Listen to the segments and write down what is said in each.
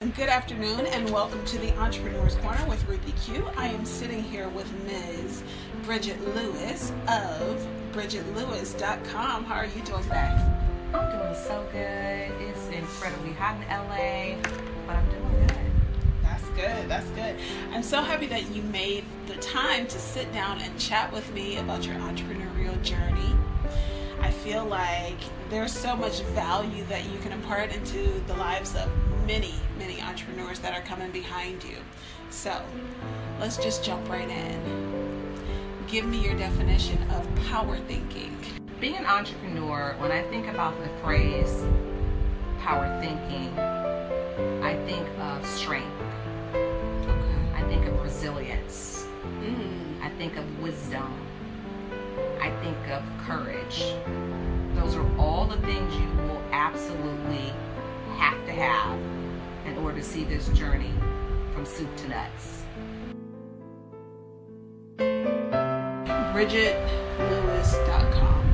Good afternoon and welcome to the Entrepreneur's Corner with Ruthie Q. I am sitting here with Ms. Bridgette Lewis of BridgetteLewis.com. How are you doing today? I'm doing so good. It's incredibly hot in LA, but I'm doing good. That's good. I'm so happy that you made the time to sit down and chat with me about your entrepreneurial journey. I feel like there's so much value that you can impart into the lives of many entrepreneurs that are coming behind you. So let's just jump right in. Give me your definition of power thinking. Being an entrepreneur, when I think about the phrase power thinking, I think of strength. I think of resilience. I think of wisdom. I think of courage. Those are all the things you will absolutely have to have in order to see this journey from soup to nuts. BridgetteLewis.com.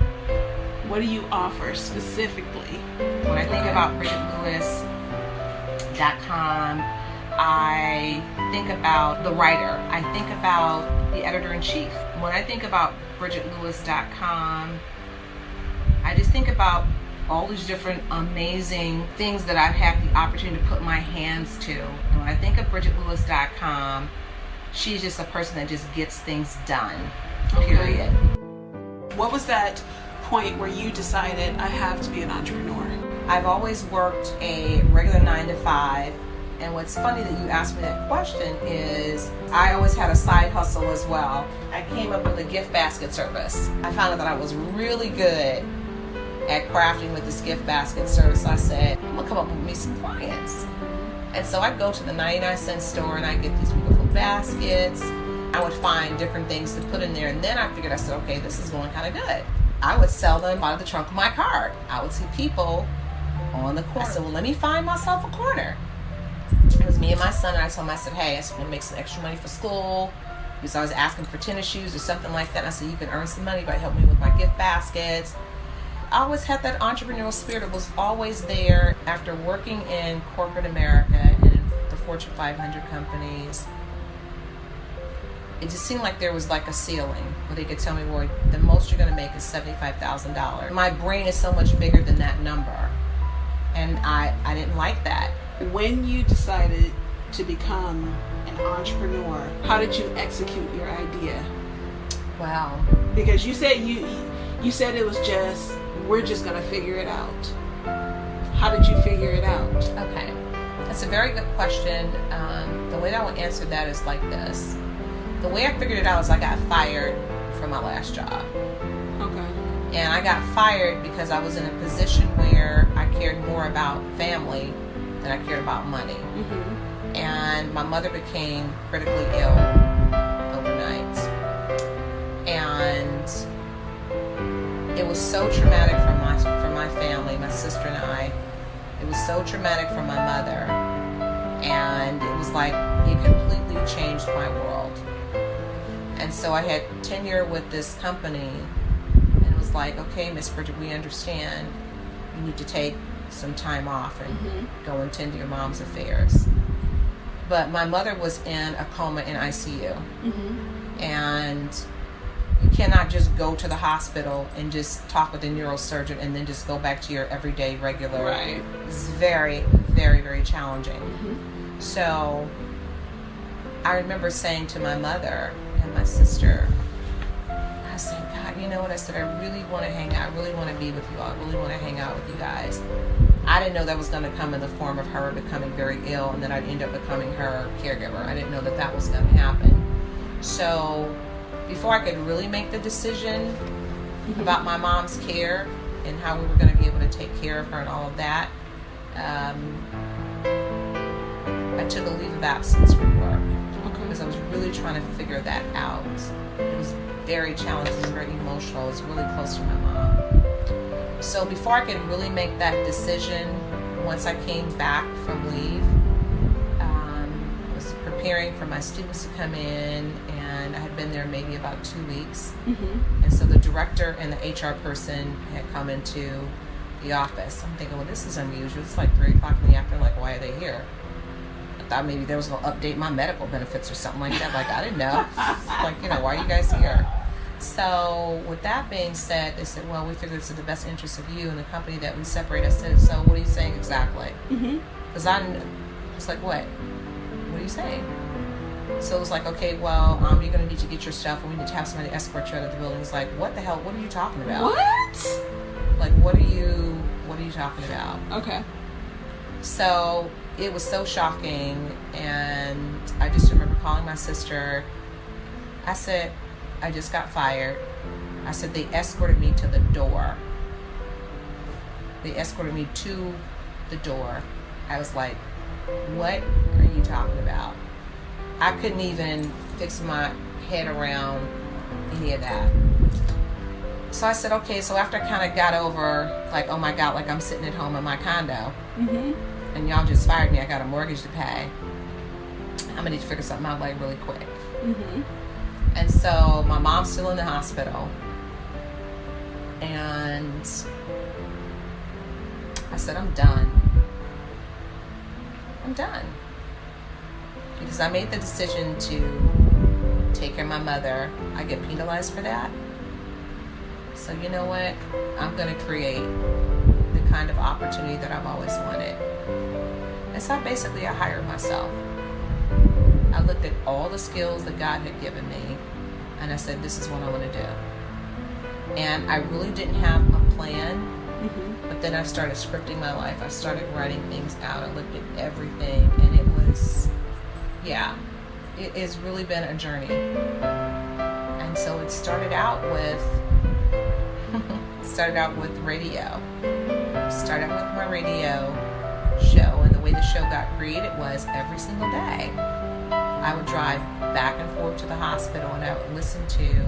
What do you offer specifically? When I think about BridgetteLewis.com, I think about the writer. I think about the editor-in-chief. When I think about BridgetteLewis.com, I just think about all these different amazing things that I've had the opportunity to put my hands to. And when I think of BridgetteLewis.com, she's just a person that just gets things done, period. What was that point where you decided I have to be an entrepreneur? I've always worked a regular 9 to 5. And what's funny that you asked me that question is I always had a side hustle as well. I came up with a gift basket service. I found out that I was really good at crafting with this gift basket service. I said, I'm gonna come up with me some clients. And so I'd go to the 99-cent store and I'd get these beautiful baskets. I would find different things to put in there. And then I figured, I said, okay, this is going kind of good. I would sell them out of the trunk of my car. I would see people on the corner. I said, well, let me find myself a corner. It was me and my son, and I told him, I said, hey, I just want to make some extra money for school. Because I was asking for tennis shoes or something like that. And I said, you can earn some money by helping me with my gift baskets. I always had that entrepreneurial spirit. It was always there. After working in corporate America and in the Fortune 500 companies, it just seemed like there was like a ceiling where they could tell me, well, the most you're going to make is $75,000. My brain is so much bigger than that number. And I didn't like that. When you decided to become an entrepreneur, how did you execute your idea? Wow. Because you said you said it was just, we're just going to figure it out. How did you figure it out? Okay. That's a very good question. The way that I would answer that is like this. The way I figured it out is I got fired from my last job. Okay. And I got fired because I was in a position where I cared more about family than I cared about money. Mm-hmm. And my mother became critically ill overnight. And it was so traumatic for my family, my sister and I. It was so traumatic for my mother. And it was like it completely changed my world. And so I had tenure with this company. And it was like, okay, Miss Bridget, we understand. You need to take some time off and go and tend to your mom's affairs. But my mother was in a coma in ICU. And you cannot just go to the hospital and just talk with a neurosurgeon and then just go back to your everyday regular. Right. It's very, very challenging. So I remember saying to my mother and my sister, I said, God, you know what? I said, I really want to hang out. I really want to be with you all. I really want to hang out with you guys. I didn't know that was going to come in the form of her becoming very ill and then I'd end up becoming her caregiver. I didn't know that that was going to happen. So before I could really make the decision about my mom's care and how we were going to be able to take care of her and all of that, I took a leave of absence from work because I was really trying to figure that out. It was very challenging, very emotional. I was really close to my mom. So before I could really make that decision, once I came back from leave, I was preparing for my students to come in, and I had been there maybe about 2 weeks. And so the director and the HR person had come into the office. I'm thinking, well, this is unusual. It's like 3 o'clock in the afternoon. Like, why are they here? I thought maybe they was going to update my medical benefits or something like that. Like, I didn't know. Like, why are you guys here? So with that being said, they said, well, we figure it's in the best interest of you and the company that we separate. I said, so what are you saying exactly? Because I was like, what? What are you saying? So it was like, okay, well, you're going to need to get your stuff, and we need to have somebody escort you out of the building. It's like, what the hell? What are you talking about? What? Like, what are you talking about? Okay. So it was so shocking, and I just remember calling my sister. I said, I just got fired. I said, they escorted me to the door. They escorted me to the door. I was like, what are you talking about? I couldn't even fix my head around any of that. So I said, okay, so after I kind of got over, like, oh my God, like I'm sitting at home in my condo, and y'all just fired me, I got a mortgage to pay, I'm gonna need to figure something out like really quick. And so my mom's still in the hospital, and I said, I'm done. Because I made the decision to take care of my mother. I get penalized for that. So you know what? I'm going to create the kind of opportunity that I've always wanted. And so basically I hired myself. I looked at all the skills that God had given me, and I said, this is what I want to do. And I really didn't have a plan, but then I started scripting my life. I started writing things out. I looked at everything, and it was, it has really been a journey. And so it started out with radio. Started out with my radio show, and the way the show got created was every single day I would drive back and forth to the hospital, and I would listen to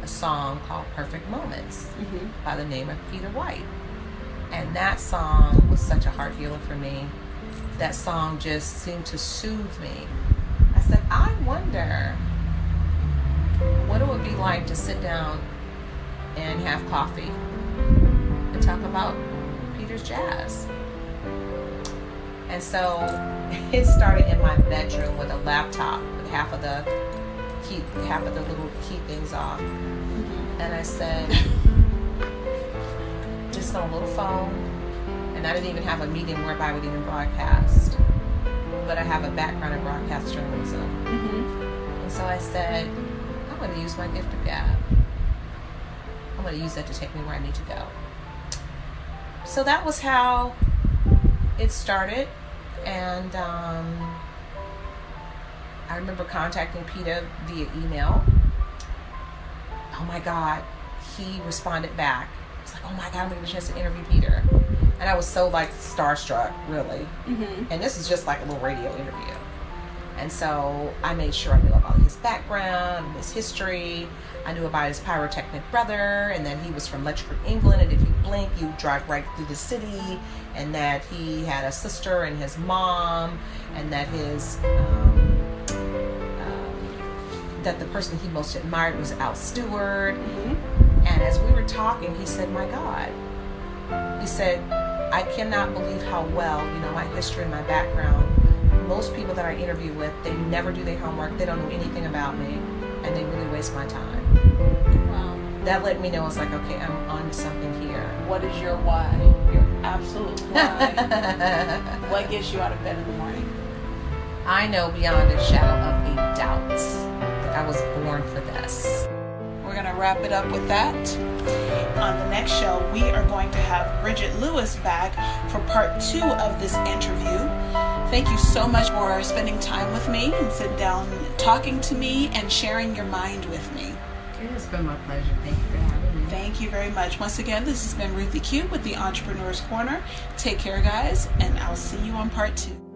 a song called Perfect Moments by the name of Peter White. And that song was such a heart healer for me. That song just seemed to soothe me. I said, I wonder what it would be like to sit down and have coffee and talk about Peter's jazz. And so it started in my bedroom with a laptop with half of the little key things off. And I said, just on a little phone, and I didn't even have a medium whereby I would even broadcast, but I have a background in broadcast journalism. And so I said, I'm going to use my gift of gab. I'm going to use that to take me where I need to go. So that was how it started. And I remember contacting Peter via email. Oh my God, he responded back. I was like, oh my God, I'm going to get a chance to interview Peter. And I was so like starstruck, really. And this is just like a little radio interview. And so I made sure I knew about his background, his history. I knew about his pyrotechnic brother, and that he was from Letchford, England, and if you blink, you drive right through the city, and that he had a sister and his mom, and that his that the person he most admired was Al Stewart. And as we were talking, he said, my God, he said, I cannot believe how well, my history and my background. Most people that I interview with, they never do their homework, they don't know anything about me, and they really waste my time. Wow. That let me know, it's like, okay, I'm on to something here. What is your why? Your absolute why? What gets you out of bed in the morning? I know beyond a shadow of a doubt that I was born for this. We're going to wrap it up with that. On the next show, we are going to have Bridgette Lewis back for part 2 of this interview. Thank you so much for spending time with me and sitting down talking to me and sharing your mind with me. It has been my pleasure. Thank you for having me. Thank you very much. Once again, this has been Ruthie Q with the Entrepreneur's Corner. Take care, guys, and I'll see you on part 2.